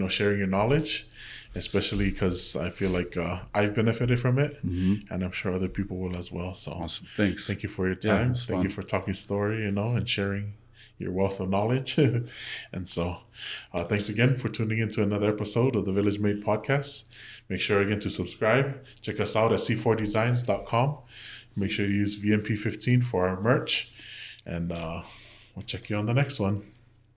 sharing your knowledge, especially because I feel like I've benefited from it, and I'm sure other people will as well. So awesome. Thanks. Thank you for your time. Yeah, Thank you for talking story, and sharing your wealth of knowledge. And so thanks again for tuning into another episode of the Village Made Podcast. Make sure again to subscribe. Check us out at c4designs.com. Make sure to use VMP 15 for our merch, and we'll check you on the next one.